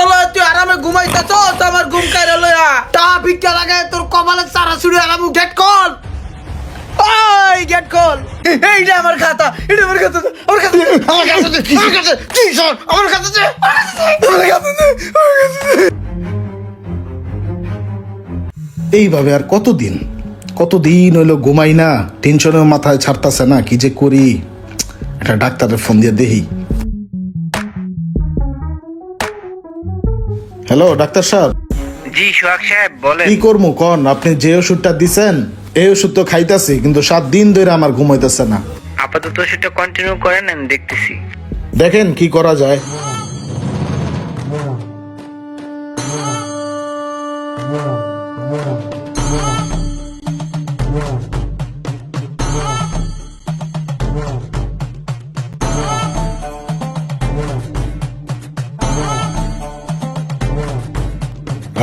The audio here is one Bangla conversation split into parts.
ছাতা লয়ে তুই আরামে ঘুমাইতেছ, আমার ঘুম কাইরা লয়া টা ভিক্ষা লাগায় তোর কপালে চারা ছুড়ে আরাম গেট কল। ওই গেট কল, এইটা আমার খাতা, এটা আমার খাতা, আমার খাতা, আমার কাছে আমার কাছে তুই সর, আমার কাছে আমার কাছে। এইভাবে আর কতদিন কতদিন হইলো ঘুমাই না, টেনশনের মাথায় ছাড়তাছে না, কি যে করি। একটা ডাক্তারের ফোন দিয়ে দেখি। হ্যালো ডাক্তার সাহেব। জি সোহাগ সাহেব বলেন। কি করবো কন, আপনি যে ওষুধটা দিছেন এই ওষুধ তো খাইতাছি, কিন্তু 7 দিন ধরে আমার ঘুম হইতেছে না। আপাতত সেটা কন্টিনিউ করেন, আমি দেখতেছি। দেখেন কি করা যায়।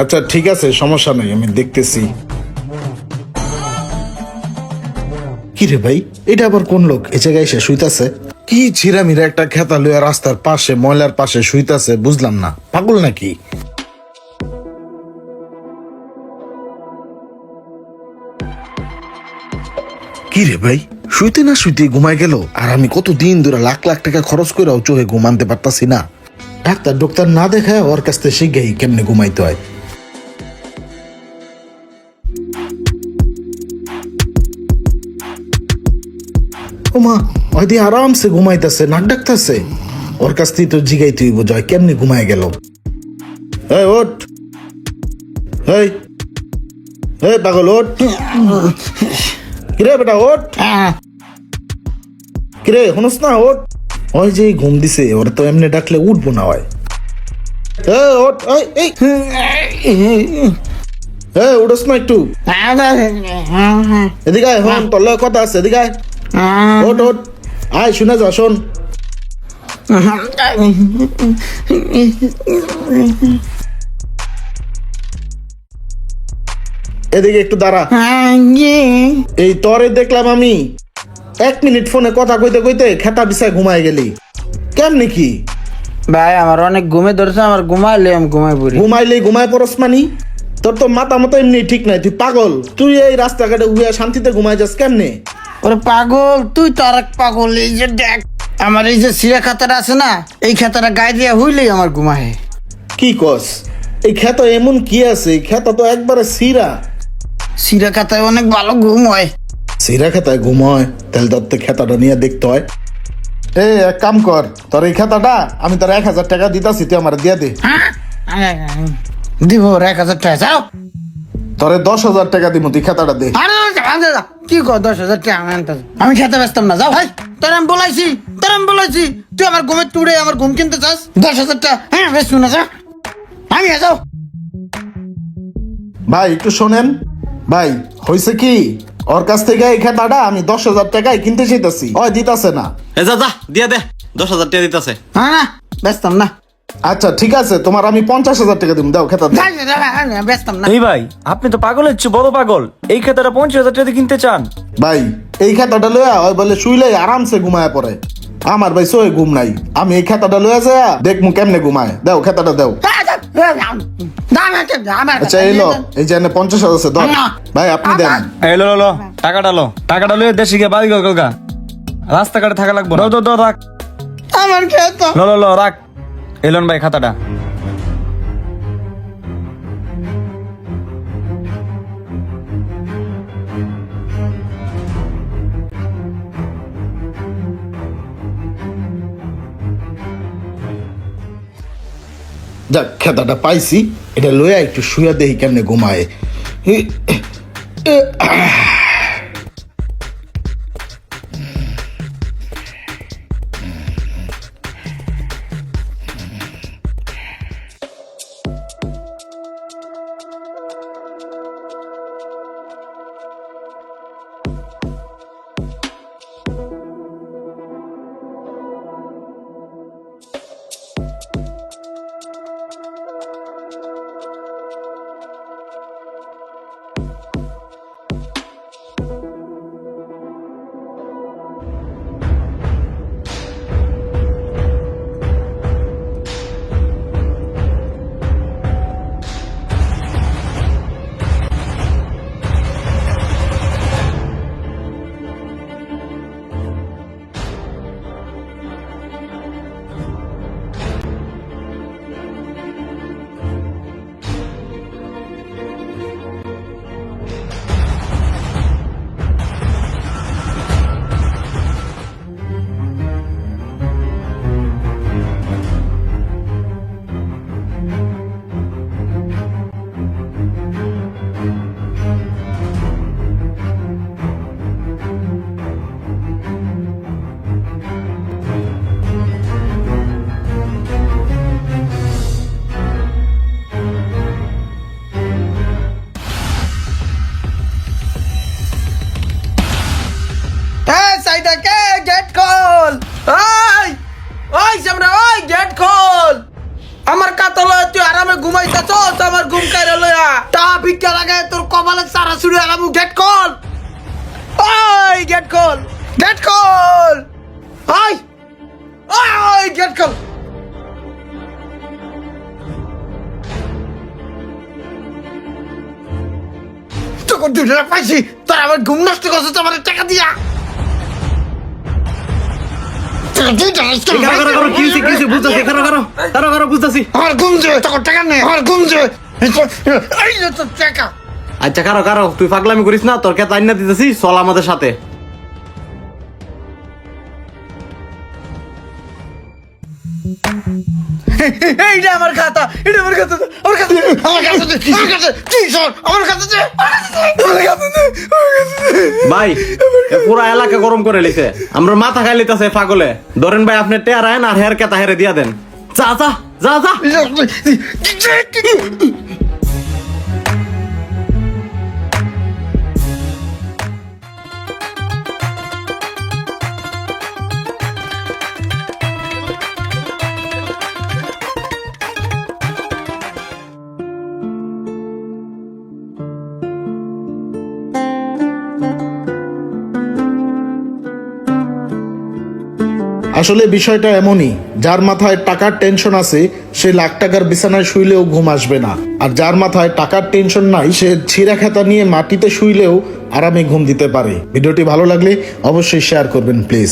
আচ্ছা ঠিক আছে, সমস্যা নেই, আমি দেখতেছি। কি রে ভাই, এটা আবার কোন লোক এ জায়গায় এসে শুইতাছে? কি ছিড়ামিরা একটা খেতা লইয়া রাস্তার পাশে ময়লার পাশে শুইতাছে, বুঝলাম না, পাগল নাকি? কি রে ভাই, শুইতে না শুইতে ঘুমাই গেল, আর আমি কতদিন ধরে লাখ লাখ টাকা খরচ করেও চোখে ঘুমানতে পারতাছি না। ডাক্তার না দেখায় ওর কাছ থেকে শিখেই কেমনে ঘুমাইতে হয়। ওমা, হয়তো আরামসে ঘুমাইতেছে, নাক ডাকতেছে। ওর কাছ থেকে তো জিগাই তুই বোঝায় কেমনে ঘুমায় গেল। এই ওঠ, এই এই পাগল ওঠ। কিরে বেটা ওঠ, কিরে শুনস না ওঠ। ওই যে ঘুম দিছে, ওর তো এমনি ডাকলে উঠবো না হয়। ওঠ, এই উঠস না একটু, এদিকে আয়, হন তোর লগে কথা আছে, এদিকে আয়। ওঠ ওঠ, আয় শুনে যা, শোন। এদিকে একটু দাঁড়া। এই তরে দেখলাম আমি 1 মিনিট ফোনে কথা কইতে কইতে খেতা বিছায় ঘুমায় গেলি, কেমনি কি? ভাই আমার অনেক ঘুমে ধরছে, আমার ঘুমাইলে আমি ঘুমাই পড়ি। ঘুমাইলেই ঘুমায় পড়স মানি? তোর তো মাথা মতো এমনি ঠিক নাই, তুই পাগল। তুই এই রাস্তাঘাটে উইয়া শান্তিতে ঘুমাই যাস কেমনে? ওরে পাগল, তুই তো আর এক পাগল। এই যে দেখ, আমার এই যে সিরা খাতাটা আছে না, এই খাতাটা গায়ে দিয়ে হইলেই আমার ঘুমায়। কি কস? এই খেতা এমন কি আছে? এই খেতা তো একবারে সিরা। সিরা খাতায় অনেক ভালো ঘুম হয়। সিরা খেতায় ঘুম হয়? তাহলে তোর তো খেতাটা নিয়ে দেখতে হয়। এক কাম কর, তোর এই খেতাটা আমি তোর 1000 টাকা দিতাছি, তুই আমার দিয়ে দে। দিব 1000 টাকা, যাও। তোরে 10,000 টাকা দিব, তুই খেতাটা দে। কি কর 10,000 টাকা? আমি খেতে ব্যস্তাম না, যাও ভাই। তোর আমি বলাইছি তুই আমার ঘুমের টুড়ে আমার ঘুম কিনতে চাস। 10,000 টাকা হ্যাঁ বেশ, শুনে যা, আমি যাও। ভাই একটু শোনেন ভাই, হয়েছে কি, ওর কাছ থেকে এই খেতাটা আমি 10,000 টাকায় কিনতে চাইতেছি, ওই দিতাছে না। যা যা দিয়ে দে, 10,000 টাকা দিতেছে। হ্যাঁ না, ব্যস্তাম না। আচ্ছা ঠিক আছে, তোমার আমি 50,000 টাকা দিব, দাও খেতা দাও। ব্যস্তাম না। এই ভাই, আপনি তো পাগলের চেয়ে বড় পাগল। এই খেতাটা 50,000 টাকা দিয়ে কিনতে চান? ভাই এই খেতাটা লইয়া ওই বলে শুইলে আরামসে ঘুমায় পড়ে। আমার ভাই সই ঘুম নাই, আমি এই খেতাটা লইয়া যায় দেখমু কেমনে ঘুমায়। দাও খেতাটা দাও। আচ্ছা এলো, এই যে 50,000 আছে, দাও। ভাই আপনি দেন। এই লো লো লো, টাকাটা লয়ে দেশে গিয়ে বাড়ি গা, রাস্তাঘাটে থাকা লাগবো না। দো রাখ আমার খেত। লো লো লো রাখ। এলন ভাই খাতাটা। যাক খেতাটা পাইছি, এটা লইয়া একটু শুয়া দেই কেমনে ঘুমায়। ঘুমাইতেছ আমার ঘুম কাইরা লইয়া তা ভিক্ষা লাগায় তোর কপালে সারা ছুড়ে আলাম গেট কল ওই গেট কল ওই ওই গেট কল তোকে দুটো পাইছি তোর আমার ঘুম নষ্ট করছো তো আমার টাকা দিয়া আমার ঘুম যে তোর টাকা নেই আমার ঘুম যে এই যে তোর টাকা আচ্ছা কারো তুই পাগলামি করিস না, তোর কে তাই না দিতেছি, চল আমাদের সাথে। এইটা আমার খাতা এটা আমার খাতা আমার কাছে তুই সর আমার কাছে ভাই এ পুরা এলাকা গরম করে লিছে, আমরা মাথা খাই লিতেছে পাগলে। ধরেন ভাই আপনি টেয়ার আইন আর হেয়ার কেতা হেরে দিয়া দেন। যা যা যা যা। আসলে বিষয়টা এমনই, যার মাথায় টাকার টেনশন আছে সে লাখ টাকার বিছানায় শুইলেও ঘুম আসবে না, আর যার মাথায় টাকার টেনশন নাই সে ছিঁড়া খেতা নিয়ে মাটিতে শুইলেও আরামে ঘুম দিতে পারে। ভিডিওটি ভালো লাগলে অবশ্যই শেয়ার করবেন প্লিজ।